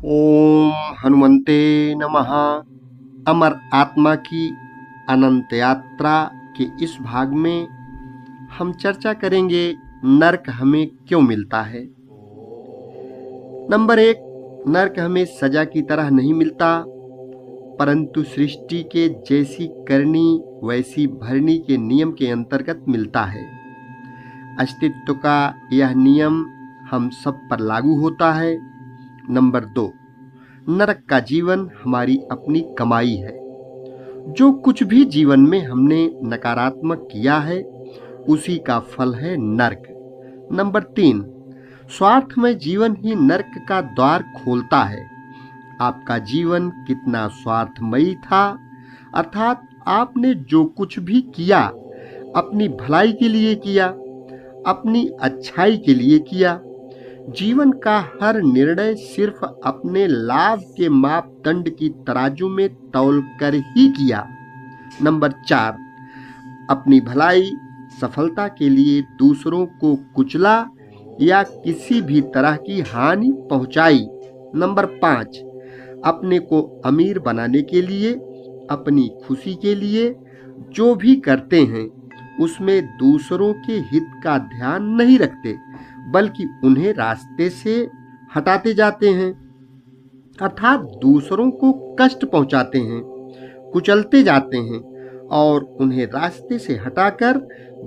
ओम हनुमते नमः। अमर आत्मा की अनंत यात्रा के इस भाग में हम चर्चा करेंगे नर्क हमें क्यों मिलता है। नंबर 1, नर्क हमें सजा की तरह नहीं मिलता, परंतु सृष्टि के जैसी करनी वैसी भरनी के नियम के अंतर्गत मिलता है। अस्तित्व का यह नियम हम सब पर लागू होता है। नंबर 2, नरक का जीवन हमारी अपनी कमाई है। जो कुछ भी जीवन में हमने नकारात्मक किया है उसी का फल है नरक। नंबर 3, स्वार्थमय जीवन ही नरक का द्वार खोलता है। आपका जीवन कितना स्वार्थमयी था, अर्थात आपने जो कुछ भी किया अपनी भलाई के लिए किया, अपनी अच्छाई के लिए किया। जीवन का हर निर्णय सिर्फ अपने लाभ के मापदंड की तराजू में तौल कर ही किया। नंबर 4, अपनी भलाई सफलता के लिए दूसरों को कुचला या किसी भी तरह की हानि पहुंचाई। नंबर 5, अपने को अमीर बनाने के लिए, अपनी खुशी के लिए जो भी करते हैं उसमें दूसरों के हित का ध्यान नहीं रखते, बल्कि उन्हें रास्ते से हटाते जाते हैं, अर्थात दूसरों को कष्ट पहुंचाते हैं, कुचलते जाते हैं और उन्हें रास्ते से हटाकर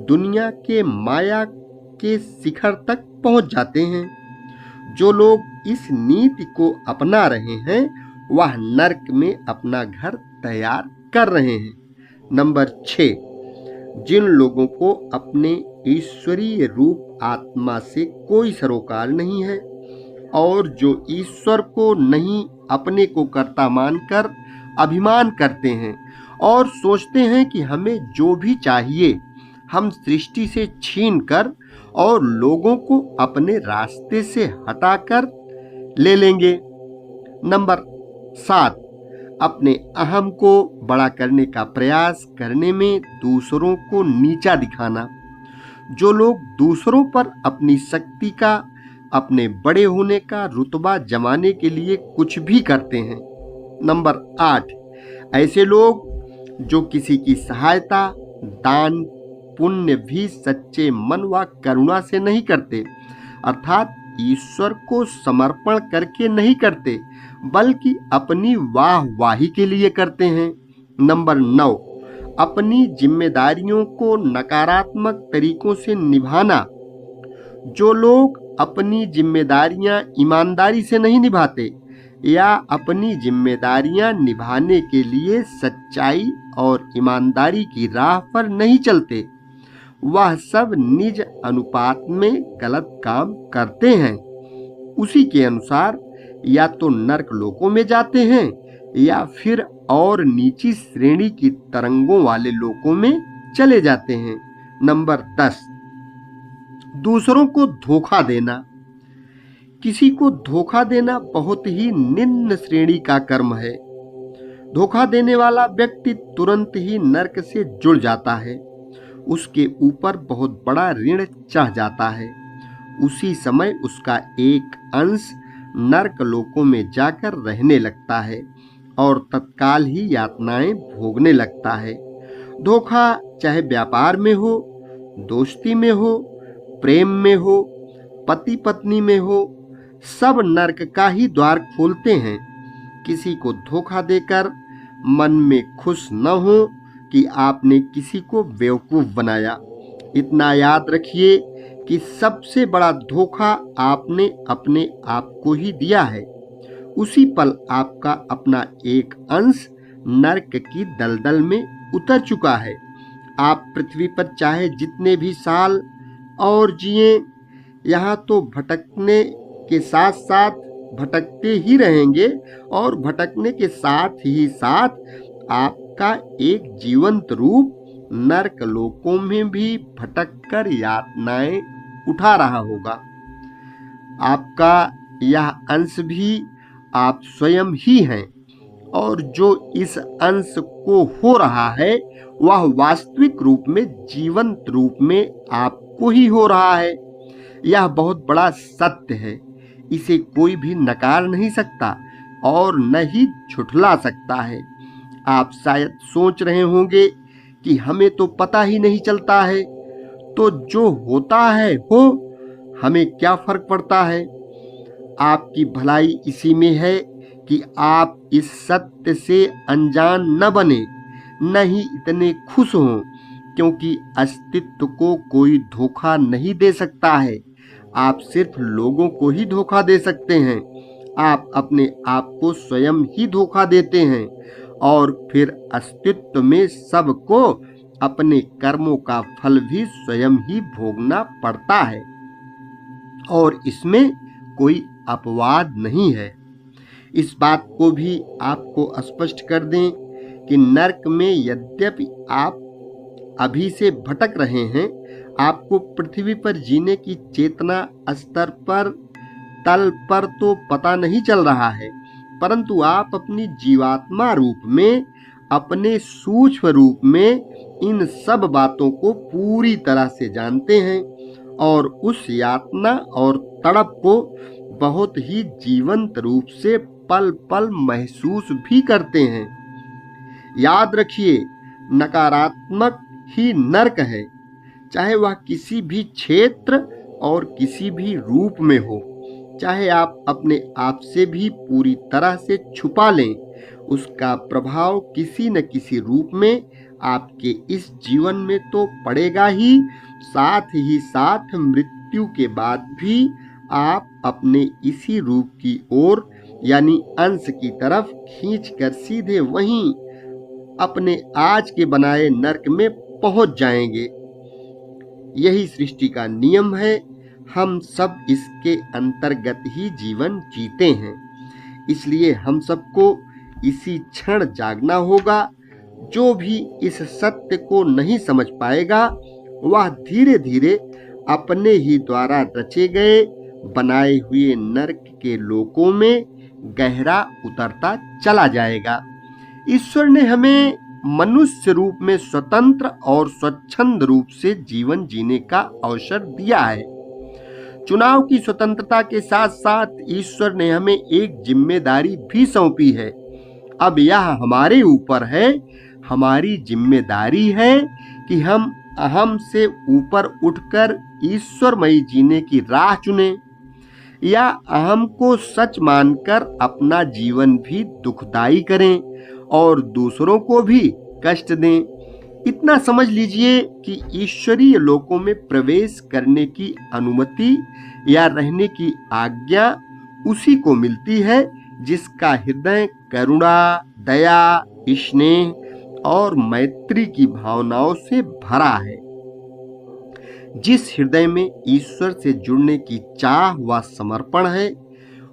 दुनिया के माया के शिखर तक पहुंच जाते हैं। जो लोग इस नीति को अपना रहे हैं वह नरक में अपना घर तैयार कर रहे हैं। नंबर 6, जिन लोगों को अपने ईश्वरीय रूप आत्मा से कोई सरोकार नहीं है और जो ईश्वर को नहीं अपने को कर्ता मानकर अभिमान करते हैं और सोचते हैं कि हमें जो भी चाहिए हम सृष्टि से छीन कर और लोगों को अपने रास्ते से हटाकर ले लेंगे। नंबर 7, अपने अहम को बड़ा करने का प्रयास करने में दूसरों को नीचा दिखाना। जो लोग दूसरों पर अपनी शक्ति का, अपने बड़े होने का रुतबा जमाने के लिए कुछ भी करते हैं। नंबर 8, ऐसे लोग जो किसी की सहायता, दान पुण्य भी सच्चे मन व करुणा से नहीं करते, अर्थात ईश्वर को समर्पण करके नहीं करते, बल्कि अपनी वाहवाही के लिए करते हैं। नंबर 9, अपनी जिम्मेदारियों को नकारात्मक तरीकों से निभाना। जो लोग अपनी जिम्मेदारियां ईमानदारी से नहीं निभाते या अपनी जिम्मेदारियां निभाने के लिए सच्चाई और ईमानदारी की राह पर नहीं चलते, वह सब निज अनुपात में गलत काम करते हैं। उसी के अनुसार या तो नरक लोकों में जाते हैं या फिर और नीची श्रेणी की तरंगों वाले लोकों में चले जाते हैं। नंबर 10, दूसरों को धोखा देना। किसी को धोखा देना बहुत ही निम्न श्रेणी का कर्म है। धोखा देने वाला व्यक्ति तुरंत ही नरक से जुड़ जाता है, उसके ऊपर बहुत बड़ा ऋण चढ़ जाता है। उसी समय उसका एक अंश नरक लोकों में जाकर रहने लगता है और तत्काल ही यातनाएं भोगने लगता है। धोखा चाहे व्यापार में हो, दोस्ती में हो, प्रेम में हो, पति पत्नी में हो, सब नरक का ही द्वार खोलते हैं। किसी को धोखा देकर मन में खुश न हो कि आपने किसी को बेवकूफ बनाया। इतना याद रखिए कि सबसे बड़ा धोखा आपने अपने आप को ही दिया है। उसी पल आपका अपना एक अंश नरक की दलदल में उतर चुका है। आप पृथ्वी पर चाहे जितने भी साल और जिए, यहाँ तो भटकने के साथ साथ भटकते ही रहेंगे और भटकने के साथ ही साथ आपका एक जीवंत रूप नरक लोकों में भी भटककर यातनाएं उठा रहा होगा। आपका यह अंश भी आप स्वयं ही हैं और जो इस अंश को हो रहा है वह वास्तविक रूप में, जीवंत रूप में आपको ही हो रहा है। यह बहुत बड़ा सत्य है, इसे कोई भी नकार नहीं सकता। और न ही झुठला सकता है। आप शायद सोच रहे होंगे कि हमें तो पता ही नहीं चलता है, तो जो होता है हो, हमें क्या फर्क पड़ता है। आपकी भलाई इसी में है कि आप इस सत्य से अनजान न बने, न ही इतने खुश हों, क्योंकि अस्तित्व को कोई धोखा नहीं दे सकता है। आप सिर्फ लोगों को ही धोखा दे सकते हैं। आप अपने आप को स्वयं ही धोखा देते हैं और फिर अस्तित्व में सबको अपने कर्मों का फल भी स्वयं ही भोगना पड़ता है और इसमें कोई अपवाद नहीं है। इस बात को भी आपको स्पष्ट कर दें कि नरक में यद्यपि आप अभी से भटक रहे हैं, आपको पृथ्वी पर जीने की चेतना स्तर पर तल पर तो पता नहीं चल रहा है, परंतु आप अपनी जीवात्मा रूप में, अपने सूक्ष्म रूप में इन सब बातों को पूरी तरह से जानते हैं और उस यातना और तड़प को बहुत ही जीवंत रूप से पल पल महसूस भी करते हैं। याद रखिए, नकारात्मक ही नरक है, चाहे वह किसी भी क्षेत्र और किसी भी रूप में हो। चाहे आप अपने आप से भी पूरी तरह से छुपा लें, उसका प्रभाव किसी न किसी रूप में आपके इस जीवन में तो पड़ेगा ही, साथ ही साथ मृत्यु के बाद भी आप अपने इसी रूप की ओर यानी अंश की तरफ खींचकर सीधे वहीं अपने आज के बनाए नरक में पहुंच जाएंगे। यही सृष्टि का नियम है। हम सब इसके अंतर्गत ही जीवन जीते हैं, इसलिए हम सबको इसी क्षण जागना होगा। जो भी इस सत्य को नहीं समझ पाएगा, वह धीरे धीरे अपने ही द्वारा रचे गए बनाए हुए नरक के लोकों में गहरा उतरता चला जाएगा। ईश्वर ने हमें मनुष्य रूप में स्वतंत्र और स्वच्छंद रूप से जीवन जीने का अवसर दिया है। चुनाव की स्वतंत्रता के साथ साथ ईश्वर ने हमें एक जिम्मेदारी भी सौंपी है। अब यह हमारे ऊपर है, हमारी जिम्मेदारी है कि हम अहम से ऊपर उठकर ईश्वरमयी जीने की राह चुनें या अहम को सच मानकर अपना जीवन भी दुखदाई करें और दूसरों को भी कष्ट दें। इतना समझ लीजिए कि ईश्वरीय लोकों में प्रवेश करने की अनुमति या रहने की आज्ञा उसी को मिलती है जिसका हृदय करुणा, दया, स्नेह और मैत्री की भावनाओं से भरा है। जिस हृदय में ईश्वर से जुड़ने की चाह व समर्पण है,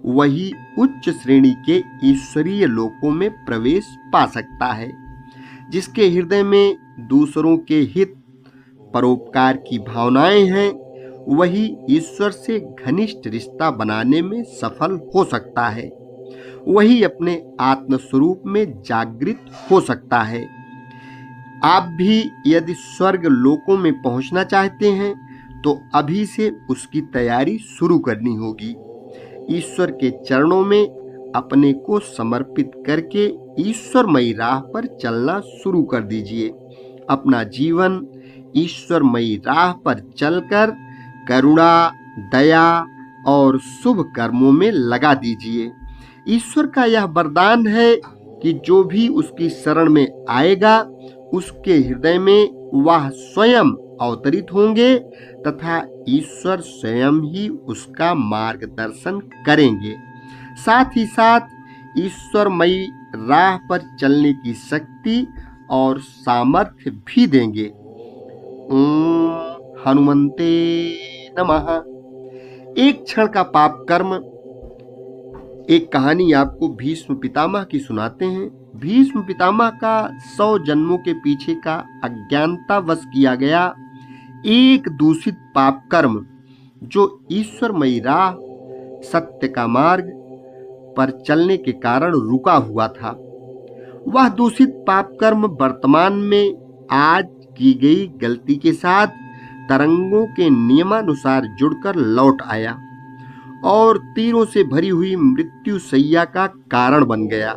वही उच्च श्रेणी के ईश्वरीय लोकों में प्रवेश पा सकता है। जिसके हृदय में दूसरों के हित, परोपकार की भावनाएं हैं, वही ईश्वर से घनिष्ठ रिश्ता बनाने में सफल हो सकता है। वही अपने आत्मस्वरूप में जागृत हो सकता है। आप भी यदि स्वर्ग लोकों में पहुंचना चाहते हैं तो अभी से उसकी तैयारी शुरू करनी होगी। ईश्वर के चरणों में अपने को समर्पित करके ईश्वरमयी राह पर चलना शुरू कर दीजिए। अपना जीवन ईश्वरमयी राह पर चलकर करुणा, दया और शुभ कर्मों में लगा दीजिए। ईश्वर का यह वरदान है कि जो भी उसकी शरण में आएगा, उसके हृदय में वह स्वयं अवतरित होंगे तथा ईश्वर स्वयं ही उसका मार्गदर्शन करेंगे। साथ ही साथ ईश्वरमयी राह पर चलने की शक्ति और सामर्थ्य भी देंगे। ओम हनुमते नमः। एक क्षण का पाप कर्म। एक कहानी आपको भीष्म पितामह की सुनाते हैं। भीष्म पितामह का 100 जन्मों के पीछे का अज्ञानतावश किया गया एक दूषित पाप कर्म, जो ईश्वरमयी राह, सत्य का मार्ग पर चलने के कारण रुका हुआ था, वह दूषित पाप कर्म वर्तमान में आज की गई गलती के साथ तरंगों के नियमानुसार जुड़कर लौट आया और तीरों से भरी हुई मृत्यु शैया का कारण बन गया।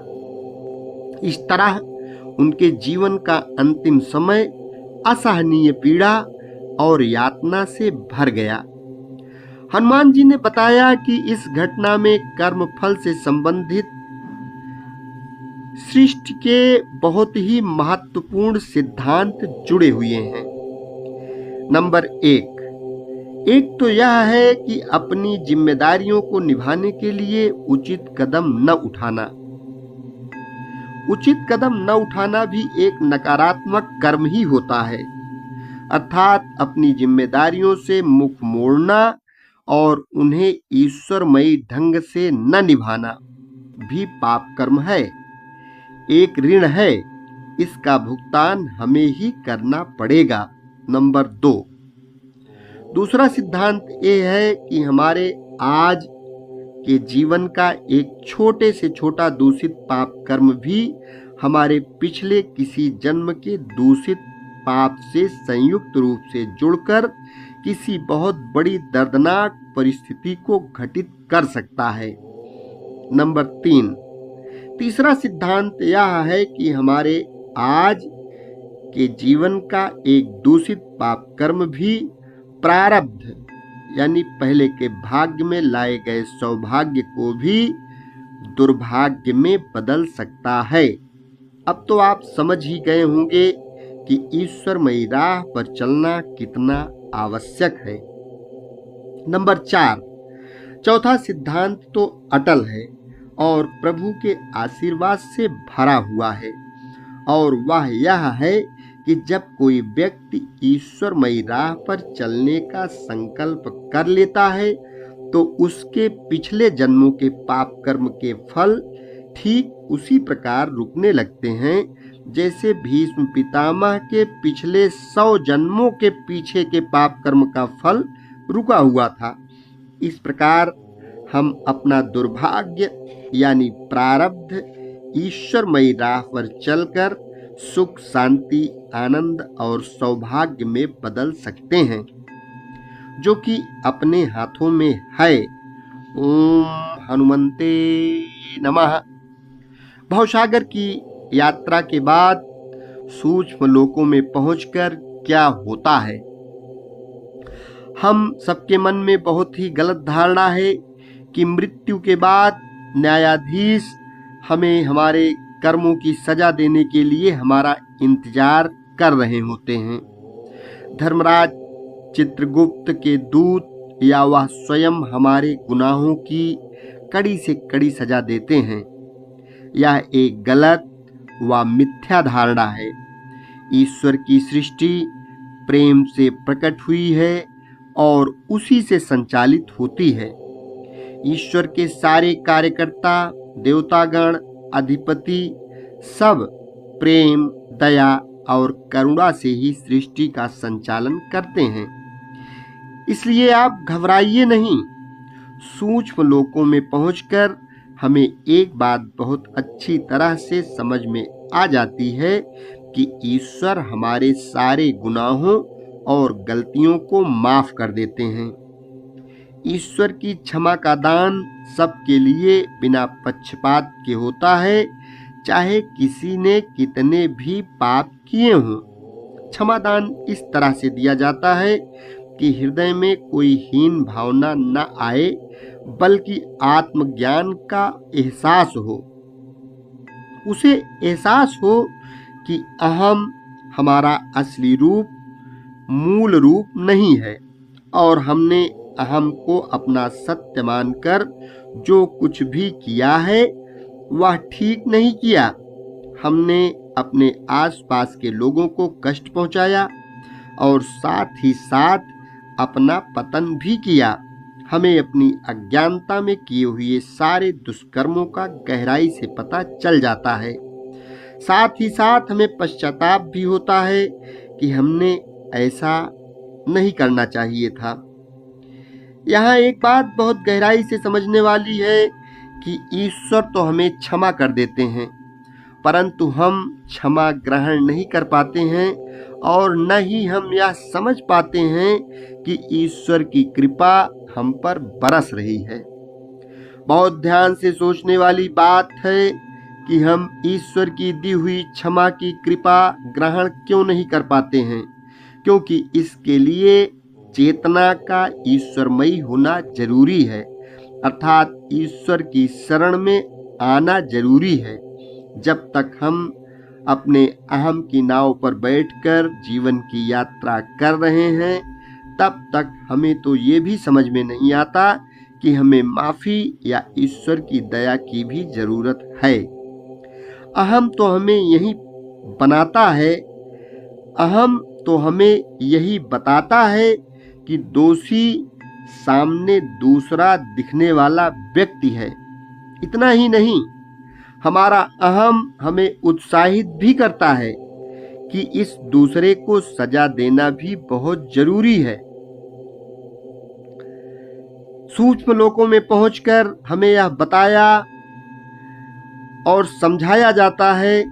इस तरह उनके जीवन का अंतिम समय असहनीय पीड़ा और यातना से भर गया। हनुमान जी ने बताया कि इस घटना में कर्मफल से संबंधित सृष्टि के बहुत ही महत्वपूर्ण सिद्धांत जुड़े हुए हैं। नंबर एक तो यह है कि अपनी जिम्मेदारियों को निभाने के लिए उचित कदम न उठाना। उचित कदम न उठाना भी एक नकारात्मक कर्म ही होता है, अर्थात अपनी जिम्मेदारियों से मुख मोड़ना और उन्हें ईश्वरमयी ढंग से न निभाना भी पाप कर्म है, एक ऋण है, इसका भुगतान हमें ही करना पड़ेगा। नंबर दूसरा सिद्धांत ये है कि हमारे आज के जीवन का एक छोटे से छोटा दूषित पाप कर्म भी हमारे पिछले किसी जन्म के दूषित पाप से संयुक्त रूप से जुड़कर किसी बहुत बड़ी दर्दनाक परिस्थिति को घटित कर सकता है। नंबर तीसरा सिद्धांत यह है कि हमारे आज के जीवन का एक दूषित पाप कर्म भी प्रारब्ध यानी पहले के भाग्य में लाए गए सौभाग्य को भी दुर्भाग्य में बदल सकता है। अब तो आप समझ ही गए होंगे कि ईश्वरमयी राह पर चलना कितना आवश्यक है। नंबर चौथा सिद्धांत तो अटल है और प्रभु के आशीर्वाद से भरा हुआ है, और वह यह है कि जब कोई व्यक्ति ईश्वरमयी राह पर चलने का संकल्प कर लेता है तो उसके पिछले जन्मों के पाप कर्म के फल ठीक उसी प्रकार रुकने लगते हैं जैसे भीष्म पितामह के पिछले 100 जन्मों के पीछे के पाप कर्म का फल रुका हुआ था। इस प्रकार हम अपना दुर्भाग्य यानी प्रारब्ध ईश्वरमयी राह पर चलकर सुख, शांति, आनंद और सौभाग्य में बदल सकते हैं, जो कि अपने हाथों में है। ओम हनुमंते नमः। भवसागर की यात्रा के बाद सूक्ष्म लोकों में पहुंचकर क्या होता है? हम सबके मन में बहुत ही गलत धारणा है कि मृत्यु के बाद न्यायाधीश हमें हमारे कर्मों की सजा देने के लिए हमारा इंतजार कर रहे होते हैं। धर्मराज चित्रगुप्त के दूत या वह स्वयं हमारे गुनाहों की कड़ी से कड़ी सजा देते हैं। यह एक गलत व मिथ्या धारणा है। ईश्वर की सृष्टि प्रेम से प्रकट हुई है और उसी से संचालित होती है। ईश्वर के सारे कार्यकर्ता, देवतागण, अधिपति सब प्रेम, दया और करुणा से ही सृष्टि का संचालन करते हैं। इसलिए आप घबराइए नहीं। सूक्ष्म लोकों में पहुंचकर हमें एक बात बहुत अच्छी तरह से समझ में आ जाती है कि ईश्वर हमारे सारे गुनाहों और गलतियों को माफ कर देते हैं। ईश्वर की क्षमा का दान सबके लिए बिना पक्षपात के होता है, चाहे किसी ने कितने भी पाप किए हों। क्षमा दान इस तरह से दिया जाता है कि हृदय में कोई हीन भावना न आए, बल्कि आत्मज्ञान का एहसास हो। उसे एहसास हो कि अहम हमारा असली रूप, मूल रूप नहीं है और हमने अहम को अपना सत्य मानकर जो कुछ भी किया है वह ठीक नहीं किया। हमने अपने आसपास के लोगों को कष्ट पहुंचाया और साथ ही साथ अपना पतन भी किया। हमें अपनी अज्ञानता में किए हुए सारे दुष्कर्मों का गहराई से पता चल जाता है। साथ ही साथ हमें पश्चाताप भी होता है कि हमने ऐसा नहीं करना चाहिए था। यहाँ एक बात बहुत गहराई से समझने वाली है कि ईश्वर तो हमें क्षमा कर देते हैं, परंतु हम क्षमा ग्रहण नहीं कर पाते हैं और न ही हम यह समझ पाते हैं कि ईश्वर की कृपा हम पर बरस रही है। बहुत ध्यान से सोचने वाली बात है कि हम ईश्वर की दी हुई क्षमा की कृपा ग्रहण क्यों नहीं कर पाते हैं, क्योंकि इसके लिए चेतना का ईश्वरमयी होना जरूरी है, अर्थात ईश्वर की शरण में आना जरूरी है। जब तक हम अपने अहम की नाव पर बैठकर जीवन की यात्रा कर रहे हैं, तब तक हमें तो ये भी समझ में नहीं आता कि हमें माफी या ईश्वर की दया की भी जरूरत है। अहम तो हमें यही बनाता है, अहम तो हमें यही बताता है कि दोषी सामने दूसरा दिखने वाला व्यक्ति है। इतना ही नहीं, हमारा अहम हमें उत्साहित भी करता है कि इस दूसरे को सजा देना भी बहुत जरूरी है। सूक्ष्म लोकों में पहुंचकर हमें यह बताया और समझाया जाता है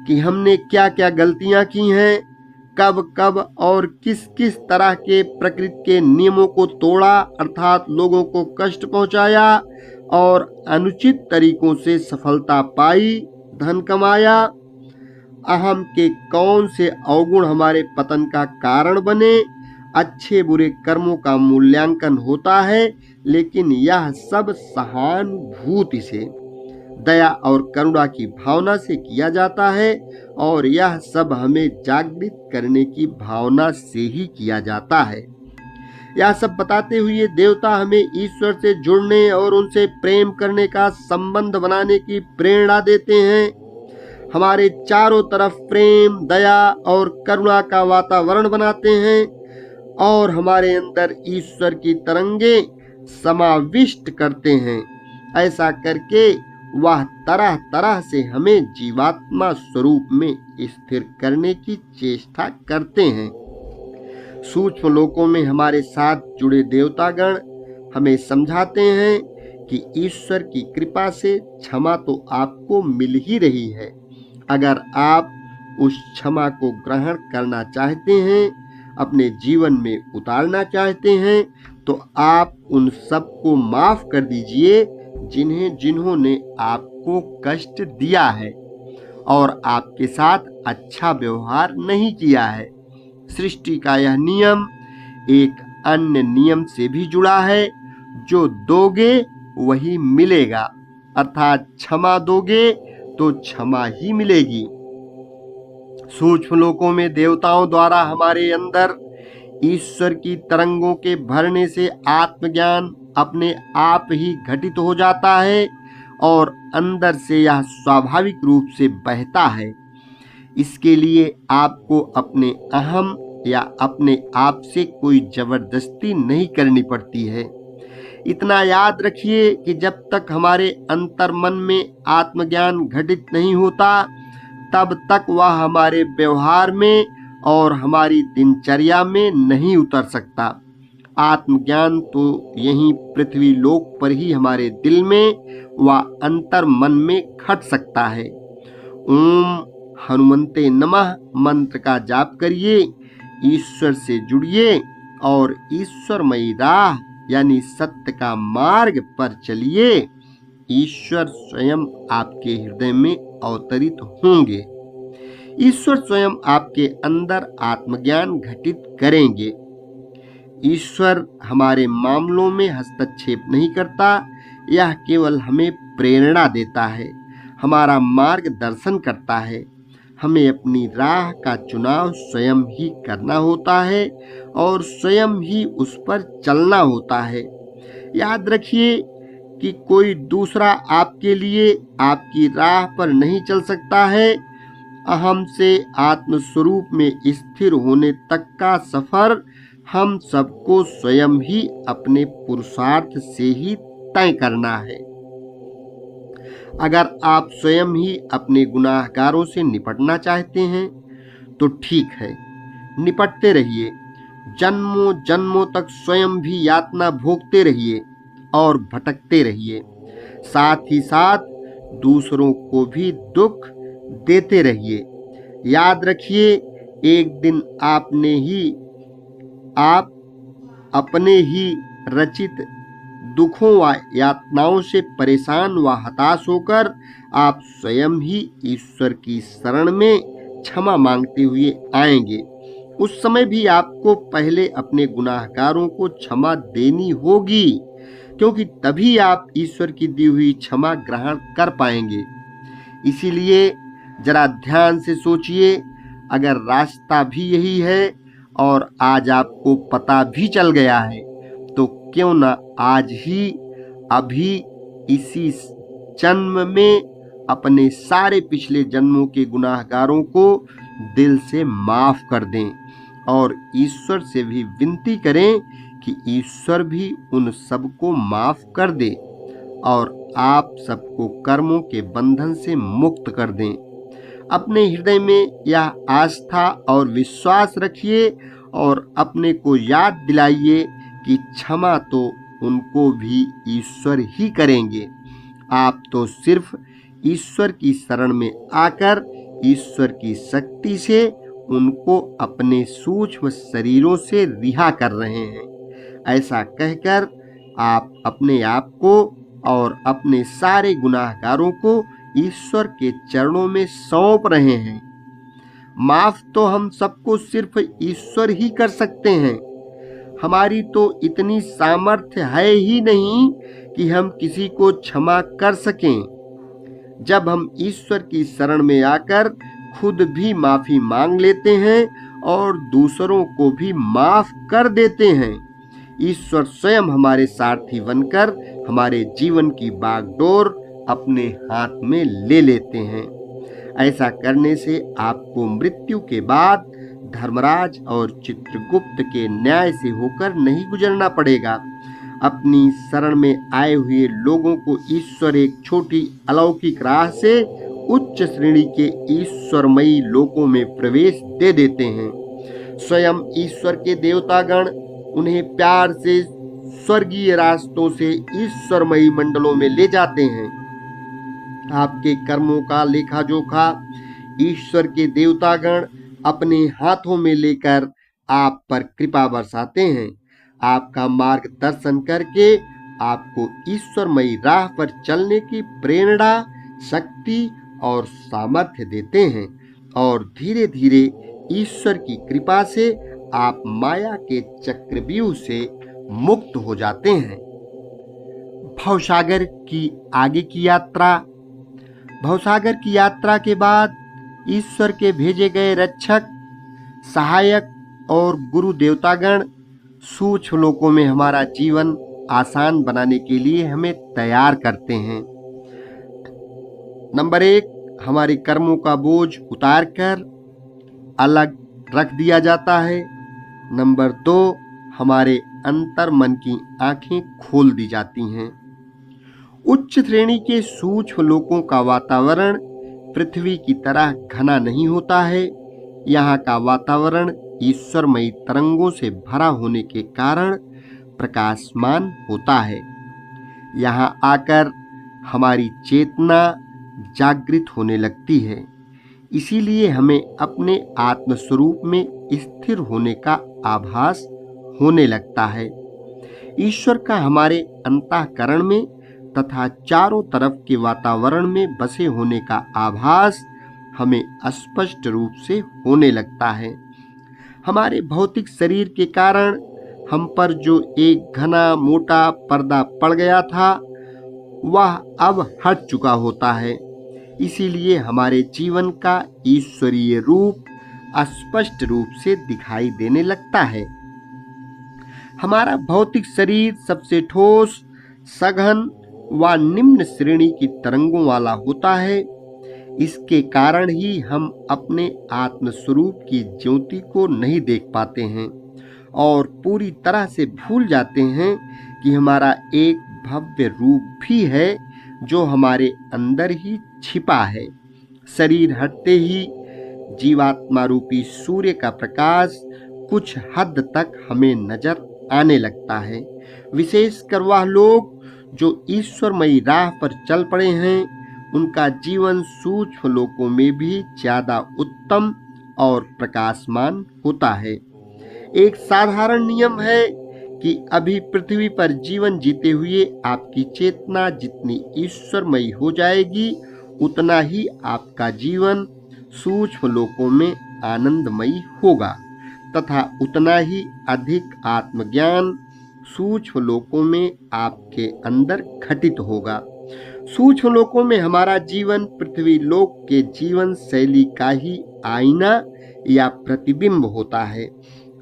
कि हमने क्या क्या गलतियां की हैं, कब कब और किस किस तरह के प्रकृति के नियमों को तोड़ा, अर्थात लोगों को कष्ट पहुंचाया और अनुचित तरीकों से सफलता पाई, धन कमाया। अहम के कौन से अवगुण हमारे पतन का कारण बने, अच्छे बुरे कर्मों का मूल्यांकन होता है, लेकिन यह सब सहानुभूति से, दया और करुणा की भावना से किया जाता है और यह सब हमें जागृत करने की भावना से ही किया जाता है। यह सब बताते हुए देवता हमें ईश्वर से जुड़ने और उनसे प्रेम करने का संबंध बनाने की प्रेरणा देते हैं। हमारे चारों तरफ प्रेम, दया और करुणा का वातावरण बनाते हैं और हमारे अंदर ईश्वर की तरंगे समाविष्ट करते हैं। ऐसा करके वह तरह तरह से हमें जीवात्मा स्वरूप में स्थिर करने की चेष्टा करते हैं। सूक्ष्म लोकों में हमारे साथ जुड़े देवतागण हमें समझाते हैं कि ईश्वर की कृपा से क्षमा तो आपको मिल ही रही है। अगर आप उस क्षमा को ग्रहण करना चाहते हैं, अपने जीवन में उतारना चाहते हैं, तो आप उन सबको माफ कर दीजिए जिन्होंने आपको कष्ट दिया है और आपके साथ अच्छा व्यवहार नहीं किया है। सृष्टि का यह नियम एक अन्य नियम से भी जुड़ा है, जो दोगे वही मिलेगा, अर्थात क्षमा दोगे तो क्षमा ही मिलेगी। सूक्ष्म लोकों में देवताओं द्वारा हमारे अंदर ईश्वर की तरंगों के भरने से आत्मज्ञान अपने आप ही घटित हो जाता है और अंदर से यह स्वाभाविक रूप से बहता है। इसके लिए आपको अपने अहम या अपने आप से कोई जबरदस्ती नहीं करनी पड़ती है। इतना याद रखिए कि जब तक हमारे अंतर मन में आत्मज्ञान घटित नहीं होता, तब तक वह हमारे व्यवहार में और हमारी दिनचर्या में नहीं उतर सकता। आत्मज्ञान तो यहीं पृथ्वी लोक पर ही हमारे दिल में व अंतर मन में घट सकता है। ओम हनुमंते नमः मंत्र का जाप करिए, ईश्वर से जुड़िए और ईश्वरमयी राह यानी सत्य का मार्ग पर चलिए। ईश्वर स्वयं आपके हृदय में अवतरित होंगे। ईश्वर स्वयं आपके अंदर आत्मज्ञान घटित करेंगे। ईश्वर हमारे मामलों में हस्तक्षेप नहीं करता, यह केवल हमें प्रेरणा देता है, हमारा मार्गदर्शन करता है। हमें अपनी राह का चुनाव स्वयं ही करना होता है और स्वयं ही उस पर चलना होता है। याद रखिए कि कोई दूसरा आपके लिए आपकी राह पर नहीं चल सकता है। अहम से आत्म स्वरूप में स्थिर होने तक का सफर हम सबको स्वयं ही अपने पुरुषार्थ से ही तय करना है। अगर आप स्वयं ही अपने गुनाहगारों से निपटना चाहते हैं तो ठीक है, निपटते रहिए। जन्मों जन्मों तक स्वयं भी यातना भोगते रहिए और भटकते रहिए। साथ ही साथ दूसरों को भी दुख देते रहिए। याद रखिए, एक दिन आप अपने ही रचित दुखों व यातनाओं से परेशान व हताश होकर आप स्वयं ही ईश्वर की शरण में क्षमा मांगते हुए आएंगे। उस समय भी आपको पहले अपने गुनाहगारों को क्षमा देनी होगी, क्योंकि तभी आप ईश्वर की दी हुई क्षमा ग्रहण कर पाएंगे। इसीलिए जरा ध्यान से सोचिए, अगर रास्ता भी यही है और आज आपको पता भी चल गया है, तो क्यों न आज ही अभी इसी जन्म में अपने सारे पिछले जन्मों के गुनाहगारों को दिल से माफ कर दें और ईश्वर से भी विनती करें कि ईश्वर भी उन सबको माफ कर दे और आप सबको कर्मों के बंधन से मुक्त कर दें। अपने हृदय में यह आस्था और विश्वास रखिए और अपने को याद दिलाइए कि क्षमा तो उनको भी ईश्वर ही करेंगे। आप तो सिर्फ ईश्वर की शरण में आकर ईश्वर की शक्ति से उनको अपने सूक्ष्म शरीरों से रिहा कर रहे हैं। ऐसा कहकर आप अपने आप को और अपने सारे गुनाहगारों को ईश्वर के चरणों में सौंप रहे हैं। माफ तो हम सबको सिर्फ ईश्वर ही कर सकते हैं। हमारी तो इतनी सामर्थ्य है ही नहीं कि हम किसी को क्षमा कर सकें। जब हम ईश्वर की शरण में आकर खुद भी माफी मांग लेते हैं और दूसरों को भी माफ कर देते हैं, ईश्वर स्वयं हमारे सारथी बनकर हमारे जीवन की बागडोर अपने हाथ में ले लेते हैं। ऐसा करने से आपको मृत्यु के बाद धर्मराज और चित्रगुप्त के न्याय से होकर नहीं गुजरना पड़ेगा। अपनी शरण में आए हुए लोगों को ईश्वर एक छोटी अलौकिक राह से उच्च श्रेणी के ईश्वरमयी लोकों में प्रवेश दे देते हैं। स्वयं ईश्वर के देवतागण उन्हें प्यार से स्वर्गीय रास्तों से ईश्वरमयी मंडलों में ले जाते हैं। आपके कर्मों का लेखा जोखा ईश्वर के देवतागण अपने हाथों में लेकर आप पर कृपा बरसाते हैं। आपका मार्गदर्शन करके आपको ईश्वरमयी राह पर चलने की प्रेरणा, शक्ति और सामर्थ्य देते हैं और धीरे धीरे ईश्वर की कृपा से आप माया के चक्रव्यूह से मुक्त हो जाते हैं। भवसागर की आगे की यात्रा। भवसागर की यात्रा के बाद ईश्वर के भेजे गए रक्षक, सहायक और गुरु देवतागण सूक्ष्म लोकों में हमारा जीवन आसान बनाने के लिए हमें तैयार करते हैं। नंबर 1, हमारे कर्मों का बोझ उतारकर अलग रख दिया जाता है। नंबर 2, हमारे अंतर मन की आंखें खोल दी जाती हैं। उच्च श्रेणी के सूक्ष्म लोकों का वातावरण पृथ्वी की तरह घना नहीं होता है। यहाँ का वातावरण ईश्वरमयी तरंगों से भरा होने के कारण प्रकाशमान होता है। यहाँ आकर हमारी चेतना जागृत होने लगती है। इसीलिए हमें अपने आत्मस्वरूप में स्थिर होने का आभास होने लगता है। ईश्वर का हमारे अंतःकरण में तथा चारों तरफ के वातावरण में बसे होने का आभास हमें स्पष्ट रूप से होने लगता है। हमारे भौतिक शरीर के कारण हम पर जो एक घना मोटा पर्दा पड़ गया था, वह अब हट चुका होता है। इसीलिए हमारे जीवन का ईश्वरीय रूप स्पष्ट रूप से दिखाई देने लगता है। हमारा भौतिक शरीर सबसे ठोस, सघन व निम्न श्रेणी की तरंगों वाला होता है। इसके कारण ही हम अपने आत्मस्वरूप की ज्योति को नहीं देख पाते हैं और पूरी तरह से भूल जाते हैं कि हमारा एक भव्य रूप भी है जो हमारे अंदर ही छिपा है। शरीर हटते ही जीवात्मा रूपी सूर्य का प्रकाश कुछ हद तक हमें नजर आने लगता है। विशेषकर वह लोग जो ईश्वरमयी राह पर चल पड़े हैं, उनका जीवन सूक्ष्म लोकों में भी ज्यादा उत्तम और प्रकाशमान होता है। एक साधारण नियम है कि अभी पृथ्वी पर जीवन जीते हुए आपकी चेतना जितनी ईश्वरमयी हो जाएगी, उतना ही आपका जीवन सूक्ष्म लोकों में आनंदमयी होगा तथा उतना ही अधिक आत्मज्ञान सूक्ष्म लोकों में आपके अंदर घटित होगा। सूक्ष्म लोकों में हमारा जीवन पृथ्वी लोक के जीवन शैली का ही आईना या प्रतिबिंब होता है,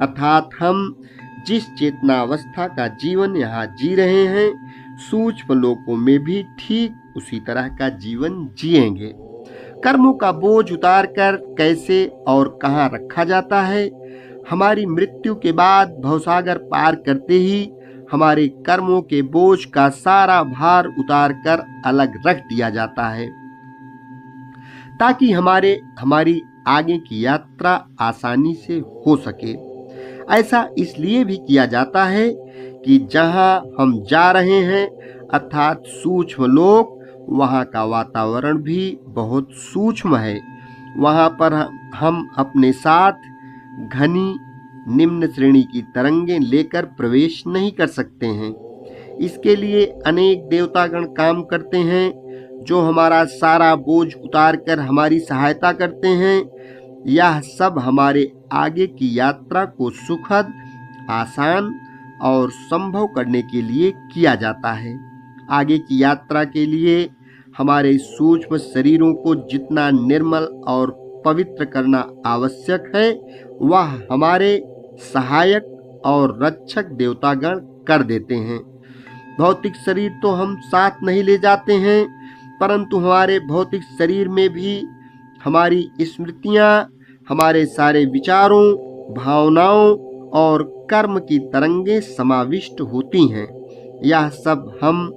अर्थात हम जिस चेतनावस्था का जीवन यहाँ जी रहे हैं, सूक्ष्म लोकों में भी ठीक उसी तरह का जीवन जिएंगे। कर्मों का बोझ उतारकर कैसे और कहाँ रखा जाता है? हमारी मृत्यु के बाद भवसागर पार करते ही हमारे कर्मों के बोझ का सारा भार उतारकर अलग रख दिया जाता है, ताकि हमारी आगे की यात्रा आसानी से हो सके। ऐसा इसलिए भी किया जाता है कि जहां हम जा रहे हैं अर्थात सूक्ष्म लोक, वहां का वातावरण भी बहुत सूक्ष्म है। वहां पर हम अपने साथ घनी निम्न श्रेणी की तरंगें लेकर प्रवेश नहीं कर सकते हैं। इसके लिए अनेक देवतागण काम करते हैं, जो हमारा सारा बोझ उतारकर हमारी सहायता करते हैं। यह सब हमारे आगे की यात्रा को सुखद, आसान और संभव करने के लिए किया जाता है। आगे की यात्रा के लिए हमारे सूक्ष्म शरीरों को जितना निर्मल और पवित्र करना आवश्यक है, वह हमारे सहायक और रक्षक देवतागण कर देते हैं। भौतिक शरीर तो हम साथ नहीं ले जाते हैं, परंतु हमारे भौतिक शरीर में भी हमारी स्मृतियां, हमारे सारे विचारों, भावनाओं और कर्म की तरंगें समाविष्ट होती हैं। यह सब हम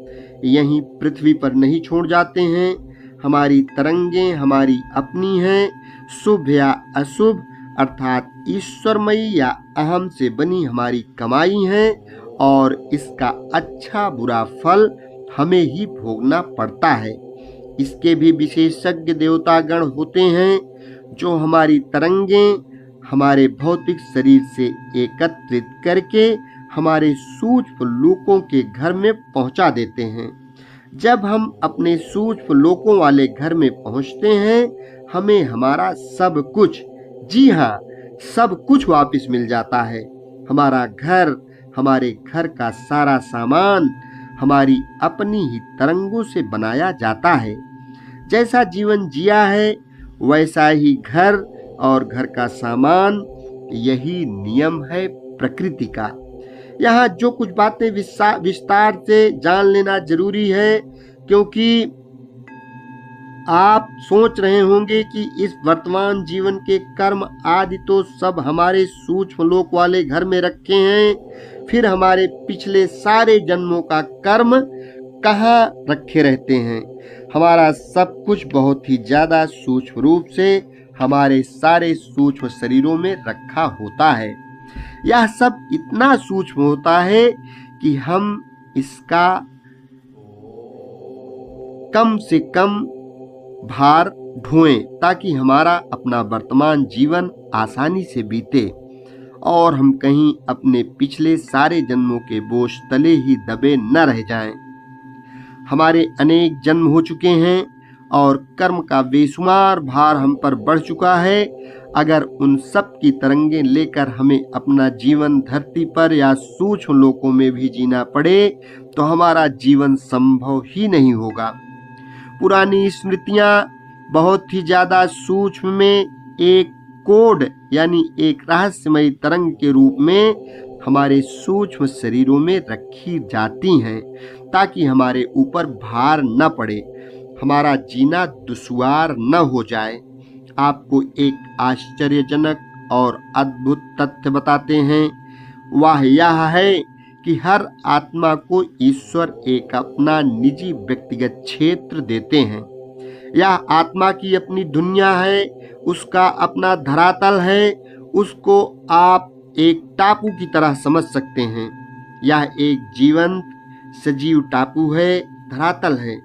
यहीं पृथ्वी पर नहीं छोड़ जाते हैं। हमारी तरंगें हमारी अपनी हैं, शुभ या अशुभ अर्थात ईश्वरमयी या अहम से बनी हमारी कमाई हैं, और इसका अच्छा बुरा फल हमें ही भोगना पड़ता है। इसके भी विशेषज्ञ देवतागण होते हैं, जो हमारी तरंगें हमारे भौतिक शरीर से एकत्रित करके हमारे सूक्ष्म लोकों के घर में पहुंचा देते हैं। जब हम अपने सूक्ष्म लोकों वाले घर में पहुंचते हैं, हमें हमारा सब कुछ, जी हाँ, सब कुछ वापस मिल जाता है। हमारा घर, हमारे घर का सारा सामान हमारी अपनी ही तरंगों से बनाया जाता है। जैसा जीवन जिया है वैसा ही घर और घर का सामान, यही नियम है प्रकृति का। यहाँ जो कुछ बातें विस्तार से जान लेना जरूरी है, क्योंकि आप सोच रहे होंगे कि इस वर्तमान जीवन के कर्म आदि तो सब हमारे सूक्ष्म लोक वाले घर में रखे हैं, फिर हमारे पिछले सारे जन्मों का कर्म कहाँ रखे रहते हैं? हमारा सब कुछ बहुत ही ज्यादा सूक्ष्म रूप से हमारे सारे सूक्ष्म शरीरों में रखा होता है। यह सब इतना सूक्ष्म होता है कि हम इसका कम से कम भार ढोएं, ताकि हमारा अपना वर्तमान जीवन आसानी से बीते और हम कहीं अपने पिछले सारे जन्मों के बोझ तले ही दबे न रह जाएं। हमारे अनेक जन्म हो चुके हैं और कर्म का बेशुमार भार हम पर बढ़ चुका है। अगर उन सब की तरंगें लेकर हमें अपना जीवन धरती पर या सूक्ष्म लोकों में भी जीना पड़े, तो हमारा जीवन संभव ही नहीं होगा। पुरानी स्मृतियां बहुत ही ज्यादा सूक्ष्म में एक कोड यानी एक रहस्यमयी तरंग के रूप में हमारे सूक्ष्म शरीरों में रखी जाती हैं, ताकि हमारे ऊपर भार न पड़े, हमारा जीना दुश्वार न हो जाए। आपको एक आश्चर्यजनक और अद्भुत तथ्य बताते हैं। वह यह है कि हर आत्मा को ईश्वर एक अपना निजी व्यक्तिगत क्षेत्र देते हैं। यह आत्मा की अपनी दुनिया है, उसका अपना धरातल है। उसको आप एक टापू की तरह समझ सकते हैं। यह एक जीवंत सजीव टापू है, धरातल है।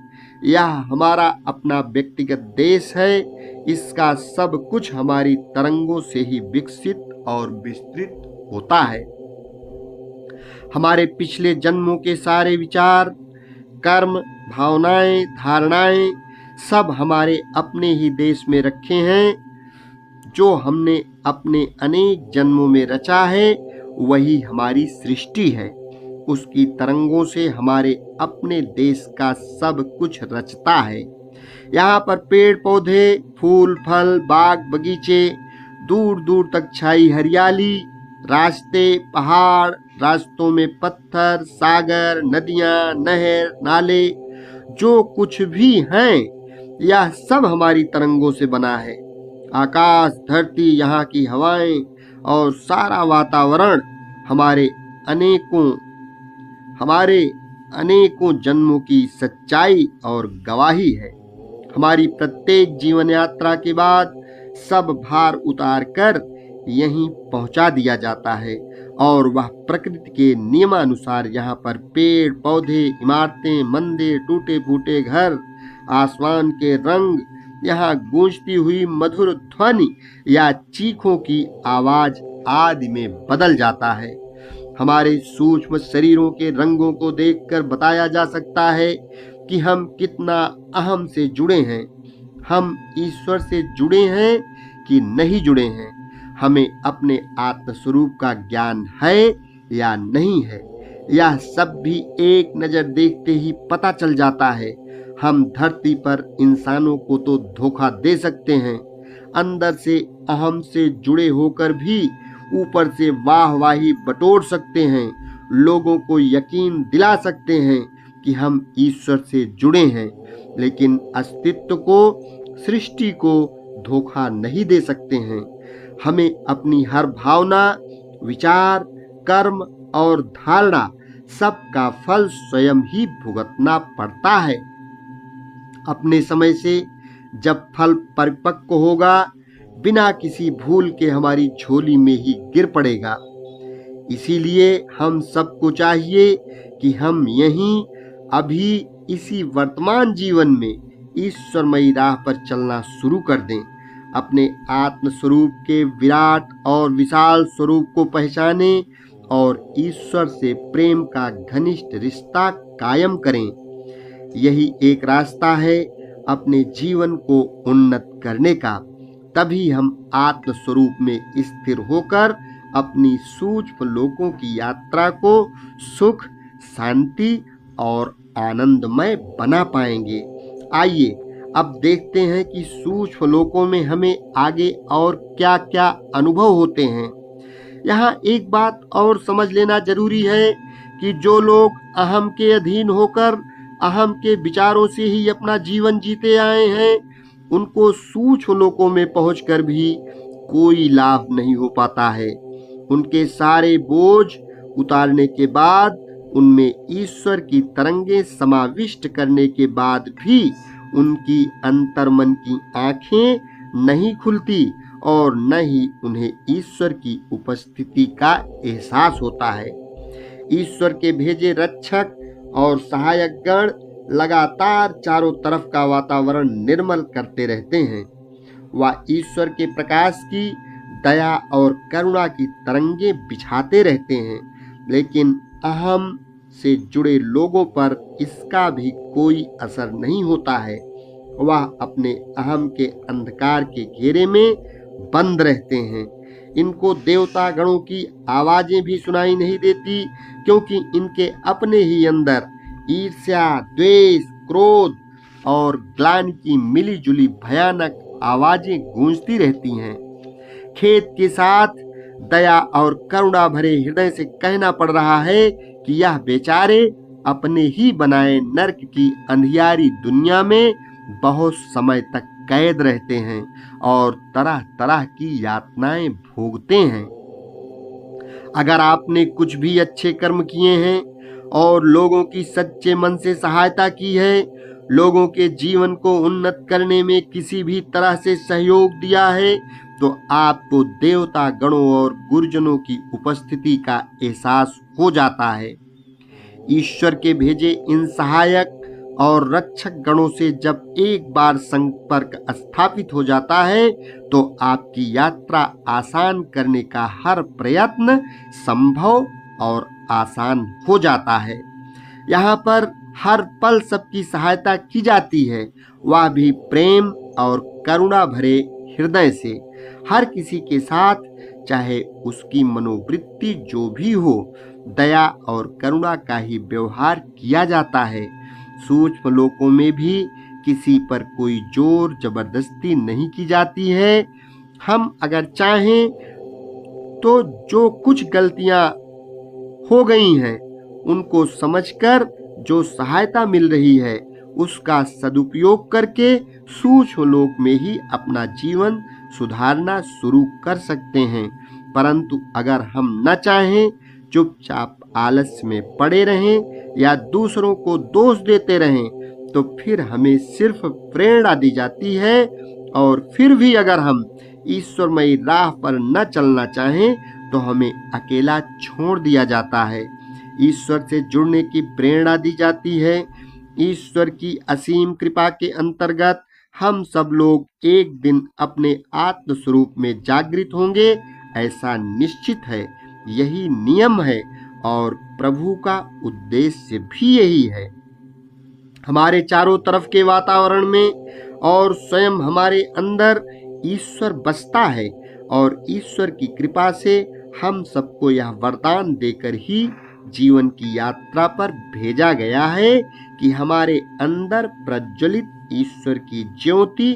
यह हमारा अपना व्यक्तिगत देश है। इसका सब कुछ हमारी तरंगों से ही विकसित और विस्तृत होता है। हमारे पिछले जन्मों के सारे विचार, कर्म, भावनाएं, धारणाएं सब हमारे अपने ही देश में रखे हैं। जो हमने अपने अनेक जन्मों में रचा है वही हमारी सृष्टि है। उसकी तरंगों से हमारे अपने देश का सब कुछ रचता है। यहाँ पर पेड़ पौधे, फूल फल, बाग बगीचे, दूर दूर तक छाई हरियाली, रास्ते, पहाड़, रास्तों में पत्थर, सागर, नदियां, नहर, नाले, जो कुछ भी हैं यह सब हमारी तरंगों से बना है। आकाश, धरती, यहाँ की हवाएं और सारा वातावरण हमारे अनेकों जन्मों की सच्चाई और गवाही है। हमारी प्रत्येक जीवन यात्रा के बाद सब भार उतार कर यहीं पहुंचा दिया जाता है और वह प्रकृति के नियमानुसार यहाँ पर पेड़ पौधे, इमारतें, मंदिर, टूटे फूटे घर, आसमान के रंग, यहाँ गूंजती हुई मधुर ध्वनि या चीखों की आवाज आदि में बदल जाता है। हमारे सूक्ष्म शरीरों के रंगों को देखकर बताया जा सकता है कि हम कितना अहम से जुड़े हैं। हम ईश्वर से जुड़े हैं कि नहीं जुड़े हैं। हमें अपने आत्म स्वरूप का ज्ञान है या नहीं है, यह सब भी एक नजर देखते ही पता चल जाता है। हम धरती पर इंसानों को तो धोखा दे सकते हैं, अंदर से अहम से जुड़े होकर भी ऊपर से वाहवाही बटोर सकते हैं। लोगों को यकीन दिला सकते हैं कि हम ईश्वर से जुड़े हैं, लेकिन अस्तित्व को, सृष्टि को धोखा नहीं दे सकते हैं। हमें अपनी हर भावना, विचार, कर्म और धारणा सबका फल स्वयं ही भुगतना पड़ता है। अपने समय से जब फल परिपक्व होगा, बिना किसी भूल के हमारी झोली में ही गिर पड़ेगा। इसीलिए हम सबको चाहिए कि हम यहीं अभी इसी वर्तमान जीवन में ईश्वरमयी राह पर चलना शुरू कर दें। अपने आत्म स्वरूप के विराट और विशाल स्वरूप को पहचानें और ईश्वर से प्रेम का घनिष्ठ रिश्ता कायम करें। यही एक रास्ता है अपने जीवन को उन्नत करने का। तभी हम आत्म स्वरूप में स्थिर होकर अपनी सूक्ष्म लोकों की यात्रा को सुख, शांति और आनंदमय बना पाएंगे। आइए अब देखते हैं कि सूक्ष्म लोकों में हमें आगे और क्या क्या अनुभव होते हैं। यहाँ एक बात और समझ लेना जरूरी है कि जो लोग अहम के अधीन होकर अहम के विचारों से ही अपना जीवन जीते आए हैं, उनको सूक्ष्म लोकों में पहुंचकर भी कोई लाभ नहीं हो पाता है। उनके सारे बोझ उतारने के बाद, उनमें ईश्वर की तरंगें समाविष्ट करने के बाद भी उनकी अंतर्मन की आंखें नहीं खुलती और न ही उन्हें ईश्वर की उपस्थिति का एहसास होता है। ईश्वर के भेजे रक्षक और सहायक गण लगातार चारों तरफ का वातावरण निर्मल करते रहते हैं। वह ईश्वर के प्रकाश की, दया और करुणा की तरंगे बिछाते रहते हैं, लेकिन अहम से जुड़े लोगों पर इसका भी कोई असर नहीं होता है। वह अपने अहम के अंधकार के घेरे में बंद रहते हैं। इनको देवता गणों की आवाजें भी सुनाई नहीं देती, क्योंकि इनके अपने ही अंदर ईर्ष्या, द्वेष, क्रोध और ग्लानि की मिलीजुली भयानक आवाजें गूंजती रहती हैं। खेद के साथ दया और करुणा भरे हृदय से कहना पड़ रहा है कि यह बेचारे अपने ही बनाए नर्क की अंधियारी दुनिया में बहुत समय तक कैद रहते हैं और तरह तरह की यातनाएं भोगते हैं। अगर आपने कुछ भी अच्छे कर्म किए हैं और लोगों की सच्चे मन से सहायता की है, लोगों के जीवन को उन्नत करने में किसी भी तरह से सहयोग दिया है, तो आपको देवता गणों और गुरुजनों की उपस्थिति का एहसास हो जाता है। ईश्वर के भेजे इन सहायक और रक्षक गणों से जब एक बार संपर्क स्थापित हो जाता है, तो आपकी यात्रा आसान करने का हर प्रयत्न संभव और आसान हो जाता है। यहाँ पर हर पल सबकी सहायता की जाती है, वह भी प्रेम और करुणा भरे हृदय से। हर किसी के साथ, चाहे उसकी मनोवृत्ति जो भी हो, दया और करुणा का ही व्यवहार किया जाता है। सूक्ष्म लोकों में भी किसी पर कोई जोर जबरदस्ती नहीं की जाती है। हम अगर चाहें तो जो कुछ गलतियां हो गई हैं, उनको समझकर जो सहायता मिल रही है उसका सदुपयोग करके सूक्ष्म लोक में ही अपना जीवन सुधारना शुरू कर सकते हैं। परंतु अगर हम न चाहें, चुपचाप आलस्य में पड़े रहें या दूसरों को दोष देते रहें, तो फिर हमें सिर्फ प्रेरणा दी जाती है। और फिर भी अगर हम ईश्वरमयी राह पर न चलना चाहें तो हमें अकेला छोड़ दिया जाता है। ईश्वर से जुड़ने की प्रेरणा दी जाती है। ईश्वर की असीम कृपा के अंतर्गत हम सब लोग एक दिन अपने आत्म स्वरूप में जागृत होंगे, ऐसा निश्चित है। यही नियम है और प्रभु का उद्देश्य भी यही है। हमारे चारों तरफ के वातावरण में और स्वयं हमारे अंदर ईश्वर बसता है और ईश्वर की कृपा से हम सबको यह वरदान देकर ही जीवन की यात्रा पर भेजा गया है कि हमारे अंदर प्रज्वलित ईश्वर की ज्योति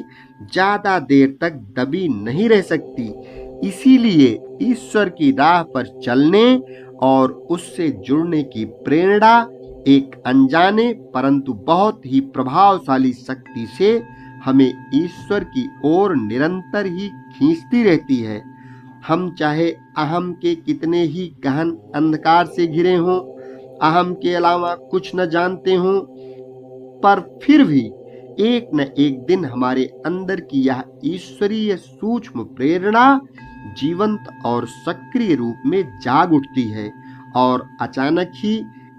ज्यादा देर तक दबी नहीं रह सकती। इसीलिए ईश्वर की राह पर चलने और उससे जुड़ने की प्रेरणा एक अनजाने परंतु बहुत ही प्रभावशाली शक्ति से हमें ईश्वर की ओर निरंतर ही खींचती रहती है। हम चाहे अहम के कितने ही गहन अंधकार से घिरे हों, अहम के अलावा कुछ न जानते हों, पर फिर भी एक न एक दिन हमारे अंदर की यह ईश्वरीय सूक्ष्म प्रेरणा जीवंत और सक्रिय रूप में जाग उठती है और अचानक ही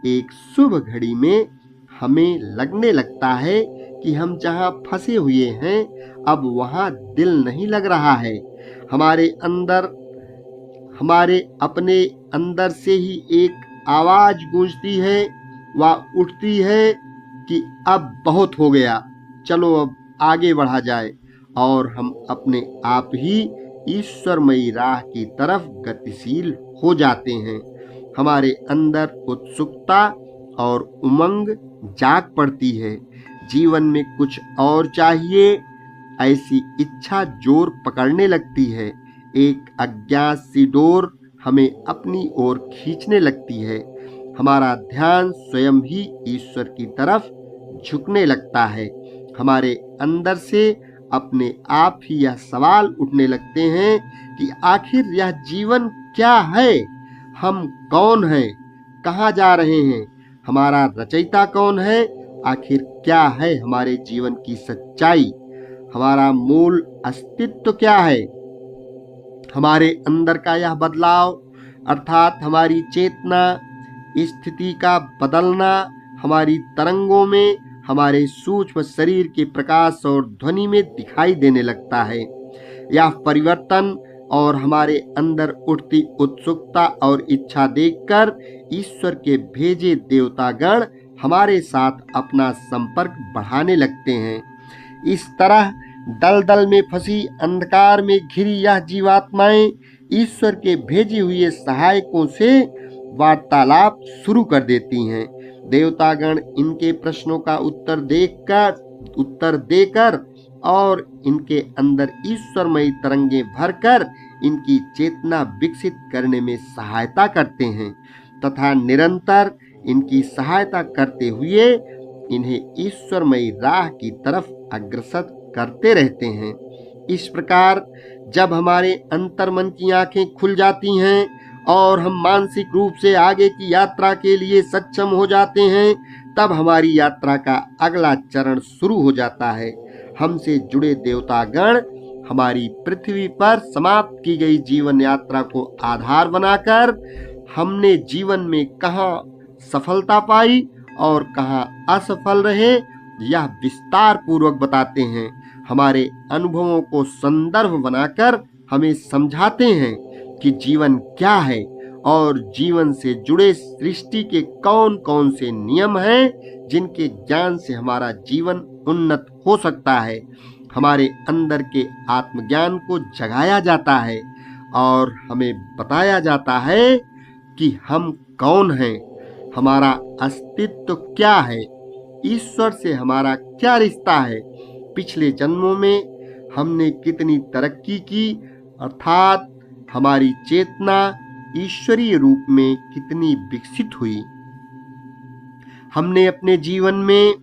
एक शुभ घड़ी में हमें लगने लगता है कि हम जहाँ फंसे हुए हैं अब वहाँ दिल नहीं लग रहा है। हमारे अपने अंदर से ही एक आवाज गूंजती है, वह उठती है कि अब बहुत हो गया, चलो अब आगे बढ़ा जाए। और हम अपने आप ही ईश्वरमयी राह की तरफ गतिशील हो जाते हैं। हमारे अंदर उत्सुकता और उमंग जाग पड़ती है। जीवन में कुछ और चाहिए, ऐसी इच्छा जोर पकड़ने लगती है। एक अज्ञात सी डोर हमें अपनी ओर खींचने लगती है। हमारा ध्यान स्वयं ही ईश्वर की तरफ झुकने लगता है। हमारे अंदर से अपने आप ही यह सवाल उठने लगते हैं कि आखिर यह जीवन क्या है, हम कौन हैं, कहाँ जा रहे हैं, हमारा रचयिता कौन है, आखिर क्या है हमारे जीवन की सच्चाई, हमारा मूल अस्तित्व क्या है। हमारे अंदर का यह बदलाव अर्थात हमारी चेतना स्थिति का बदलना हमारी तरंगों में, हमारे सूक्ष्म शरीर के प्रकाश और ध्वनि में दिखाई देने लगता है। यह परिवर्तन और हमारे अंदर उठती उत्सुकता और इच्छा देखकर ईश्वर के भेजे देवतागण हमारे साथ अपना संपर्क बढ़ाने लगते हैं। इस तरह दलदल में फंसी अंधकार में घिरी यह जीवात्माएं ईश्वर के भेजे हुए सहायकों से वार्तालाप शुरू कर देती हैं। देवतागण इनके प्रश्नों का उत्तर देकर और इनके अंदर ईश्वरमयी तरंगे भरकर इनकी चेतना विकसित करने में सहायता करते हैं तथा निरंतर इनकी सहायता करते हुए इन्हें ईश्वरमयी राह की तरफ अग्रसर करते रहते हैं। इस प्रकार जब हमारे अंतर्मन की आंखें खुल जाती हैं और हम मानसिक रूप से आगे की यात्रा के लिए सक्षम हो जाते हैं, तब हमारी यात्रा का अगला चरण शुरू हो जाता है। हमसे जुड़े देवतागण हमारी पृथ्वी पर समाप्त की गई जीवन यात्रा को आधार बनाकर हमने जीवन में कहाँ सफलता पाई और कहाँ असफल रहे, यह विस्तार पूर्वक बताते हैं। हमारे अनुभवों को संदर्भ बनाकर हमें समझाते हैं कि जीवन क्या है और जीवन से जुड़े सृष्टि के कौन कौन से नियम हैं जिनके ज्ञान से हमारा जीवन उन्नत हो सकता है। हमारे अंदर के आत्मज्ञान को जगाया जाता है और हमें बताया जाता है कि हम कौन हैं, हमारा अस्तित्व क्या है, ईश्वर से हमारा क्या रिश्ता है, पिछले जन्मों में हमने कितनी तरक्की की, अर्थात हमारी चेतना ईश्वरीय रूप में कितनी विकसित हुई, हमने अपने जीवन में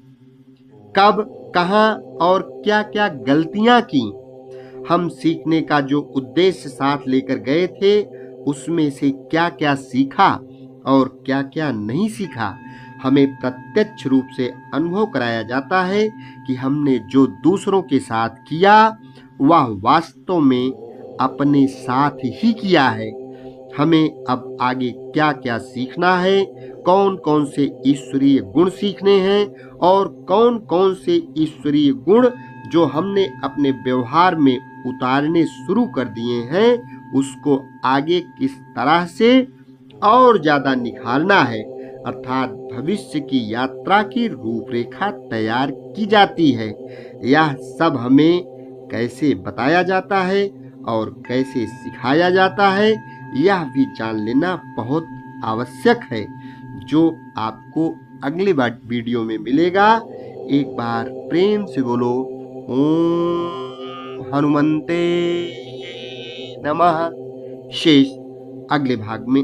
कब, कहां और क्या क्या गलतियां की, हम सीखने का जो उद्देश्य साथ लेकर गए थे उसमें से क्या क्या सीखा और क्या क्या नहीं सीखा। हमें प्रत्यक्ष रूप से अनुभव कराया जाता है कि हमने जो दूसरों के साथ किया वह वास्तव में अपने साथ ही किया है। हमें अब आगे क्या क्या सीखना है, कौन कौन से ईश्वरीय गुण सीखने हैं और कौन कौन से ईश्वरीय गुण जो हमने अपने व्यवहार में उतारने शुरू कर दिए हैं उसको आगे किस तरह से और ज्यादा निखारना है, अर्थात भविष्य की यात्रा की रूपरेखा तैयार की जाती है। यह सब हमें कैसे बताया जाता है और कैसे सिखाया जाता है यह भी जान लेना बहुत आवश्यक है, जो आपको अगली बार वीडियो में मिलेगा। एक बार प्रेम से बोलो ओम हनुमंते नमः। शेष अगले भाग में